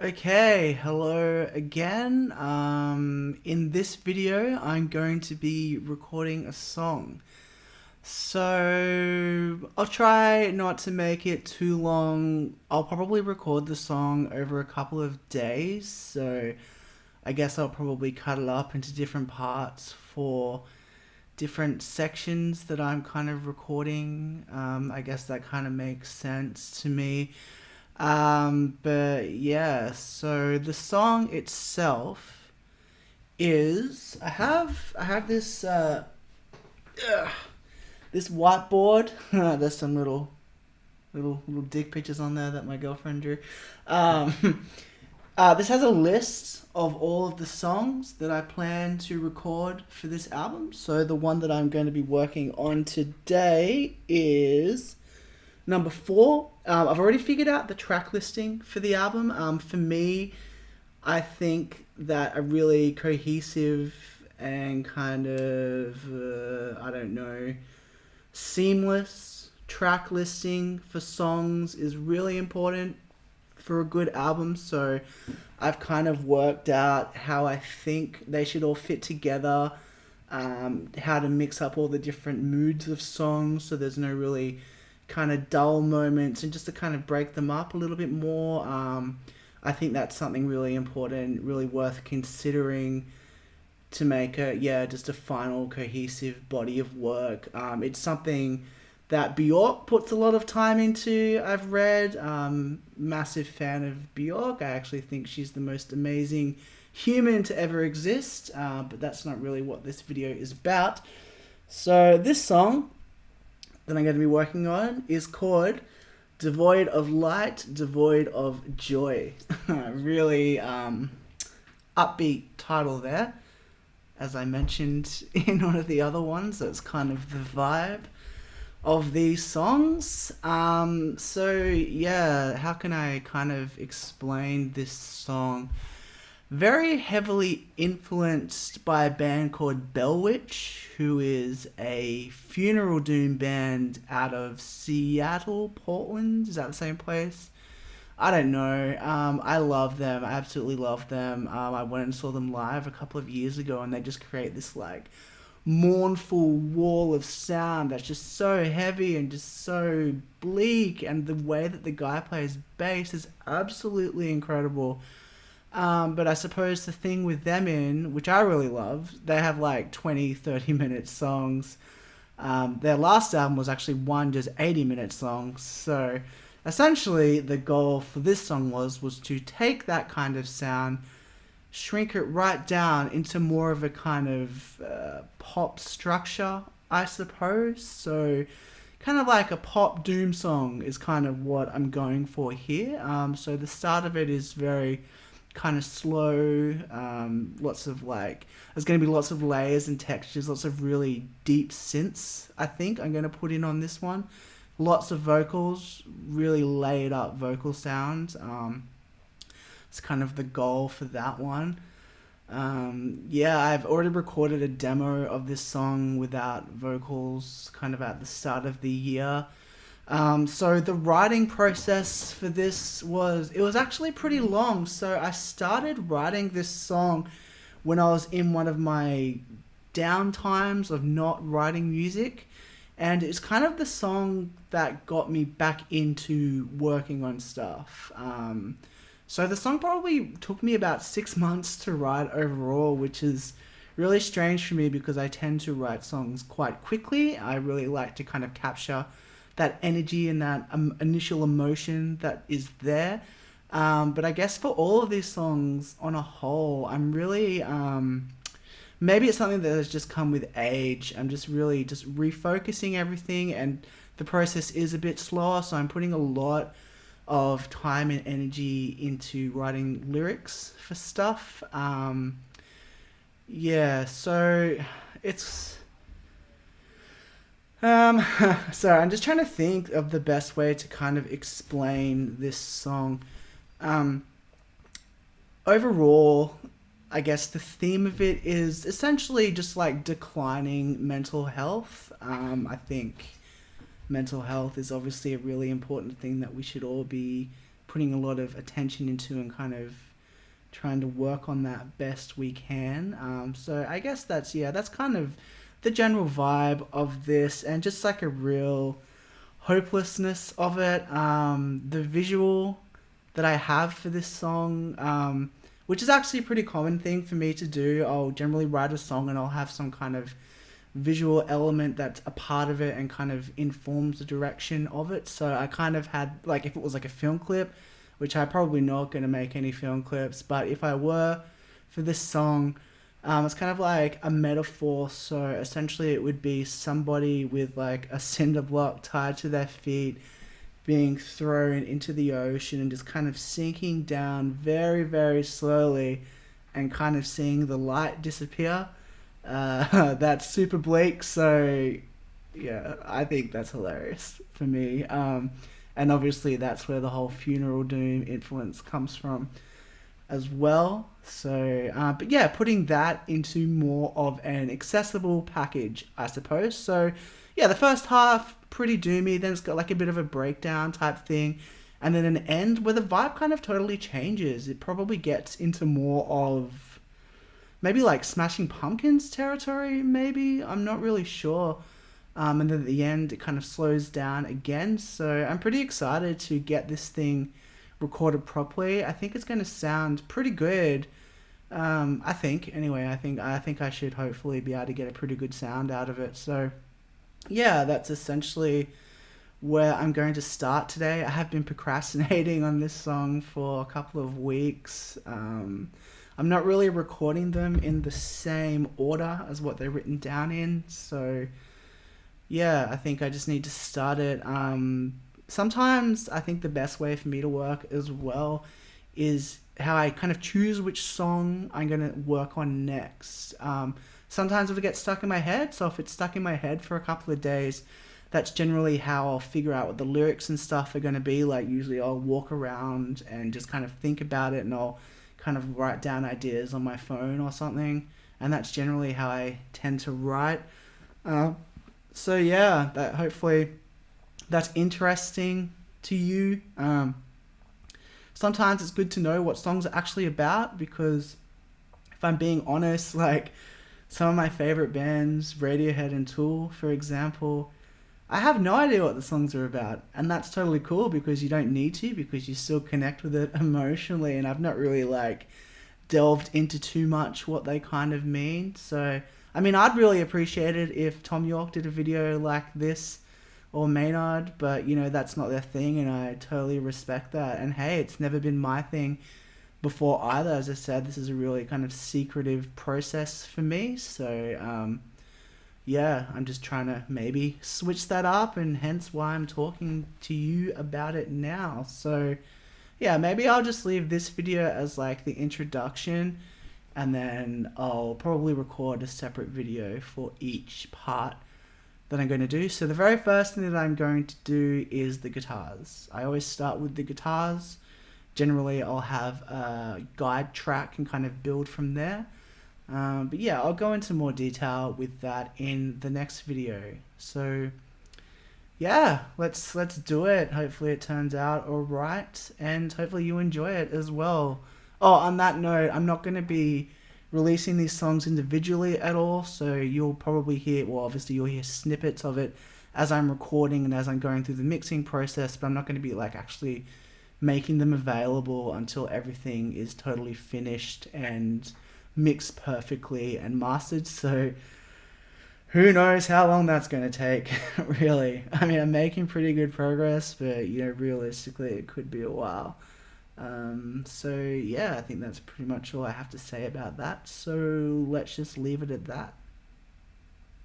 Okay, hello again. In this video, I'm going to be recording a song. So, I'll try not to make it too long. I'll probably record the song over a couple of days. So, I guess I'll probably cut it up into different parts for different sections that I'm kind of recording. I guess that kind of makes sense to me. But yeah, so the song itself is I have this whiteboard. There's some little dick pictures on there that my girlfriend drew. Um, this has a list of all of the songs that I plan to record for this album. So the one that I'm going to be working on today is number four. I've already figured out the track listing for the album. For me, I think that a really cohesive and kind of, I don't know, seamless track listing for songs is really important for a good album. So I've kind of worked out how I think they should all fit together, how to mix up all the different moods of songs so there's no really kind of dull moments and just to kind of break them up a little bit more. I think that's something really important, really worth considering to make just a final cohesive body of work. It's something that Bjork puts a lot of time into. I've read, massive fan of Bjork. I actually think she's the most amazing human to ever exist. But that's not really what this video is about. So this song that I'm going to be working on is called Devoid of Light, Devoid of Joy. Really upbeat title there, as I mentioned in one of the other ones. So it's kind of the vibe of these songs. So yeah, how can I kind of explain this song? Very heavily influenced by a band called Bellwitch, who is a funeral doom band out of Seattle, Portland. Is that the same place? I don't know. I love them. I absolutely love them. I went and saw them live a couple of years ago, and they just create this like mournful wall of sound that's just so heavy and just so bleak. And the way that the guy plays bass is absolutely incredible. But I suppose the thing with them which I really love, they have like 20, 30-minute songs. Their last album was actually one just 80-minute song. So essentially the goal for this song was to take that kind of sound, shrink it right down into more of a kind of pop structure, I suppose. So kind of like a pop doom song is kind of what I'm going for here. So the start of it is very kind of slow. Lots of like, there's going to be lots of layers and textures, lots of really deep synths. I think I'm going to put in on this one. Lots of vocals, really laid up vocal sounds. It's kind of the goal for that one. Yeah, I've already recorded a demo of this song without vocals kind of at the start of the year. So the writing process for this was actually pretty long. So I started writing this song when I was in one of my down times of not writing music. And it's kind of the song that got me back into working on stuff. So the song probably took me about 6 months to write overall, which is really strange for me because I tend to write songs quite quickly. I really like to kind of capture that energy and that initial emotion that is there. But I guess for all of these songs on a whole, I'm really maybe it's something that has just come with age. I'm just really just refocusing everything, and the process is a bit slower. So I'm putting a lot of time and energy into writing lyrics for stuff. Yeah, so it's um, sorry, I'm just trying to think of the best way to kind of explain this song. Um, Overall, I guess the theme of it is essentially just like declining mental health. I think mental health is obviously a really important thing that we should all be putting a lot of attention into and kind of trying to work on that best we can. So I guess that's kind of the general vibe of this, and just like a real hopelessness of it. The visual that I have for this song, which is actually a pretty common thing for me to do. I'll generally write a song and I'll have some kind of visual element that's a part of it and kind of informs the direction of it. So I kind of had, like, if it was like a film clip, which I'm probably not going to make any film clips, but if I were for this song, it's kind of like a metaphor. So essentially it would be somebody with like a cinder block tied to their feet being thrown into the ocean and just kind of sinking down very, very slowly and kind of seeing the light disappear. That's super bleak, so yeah, I think that's hilarious for me. And obviously that's where the whole Funeral Doom influence comes from as well. So, but yeah, putting that into more of an accessible package, I suppose. So, yeah, the first half, pretty doomy, then it's got like a bit of a breakdown type thing, and then an end where the vibe kind of totally changes. It probably gets into more of maybe like Smashing Pumpkins territory, maybe. I'm not really sure. And then at the end, it kind of slows down again. So I'm pretty excited to get this thing recorded properly. I think it's going to sound pretty good. I think anyway. I think I should hopefully be able to get a pretty good sound out of it. So yeah, that's essentially where I'm going to start today. I have been procrastinating on this song for a couple of weeks. I'm not really recording them in the same order as what they're written down in. So yeah, I think I just need to start it. Sometimes I think the best way for me to work as well is how I kind of choose which song I'm going to work on next. Sometimes if it gets stuck in my head, so if it's stuck in my head for a couple of days, that's generally how I'll figure out what the lyrics and stuff are going to be. Like usually I'll walk around and just kind of think about it, and I'll kind of write down ideas on my phone or something. And that's generally how I tend to write. So yeah, that hopefully that's interesting to you. Sometimes it's good to know what songs are actually about, because if I'm being honest, like some of my favorite bands, Radiohead and Tool, for example, I have no idea what the songs are about. And that's totally cool, because you don't need to, because you still connect with it emotionally. And I've not really like delved into too much what they kind of mean. So, I mean, I'd really appreciate it if Tom York did a video like this, or Maynard, but you know, that's not their thing, and I totally respect that. And hey, it's never been my thing before either. As I said, this is a really kind of secretive process for me. So, yeah, I'm just trying to maybe switch that up, and hence why I'm talking to you about it now. So, yeah, maybe I'll just leave this video as like the introduction, and then I'll probably record a separate video for each part that I'm going to do. So the very first thing that I'm going to do is the guitars. I always start with the guitars. Generally, I'll have a guide track and kind of build from there. But yeah, I'll go into more detail with that in the next video. So yeah, let's do it. Hopefully it turns out all right, and hopefully you enjoy it as well. Oh, on that note, I'm not going to be releasing these songs individually at all, so you'll probably hear, well, obviously you'll hear snippets of it as I'm recording and as I'm going through the mixing process, but I'm not going to be like actually making them available until everything is totally finished and mixed perfectly and mastered. So who knows how long that's going to take, really. I mean, I'm making pretty good progress, but you know, realistically it could be a while. So yeah, I think that's pretty much all I have to say about that. So let's just leave it at that.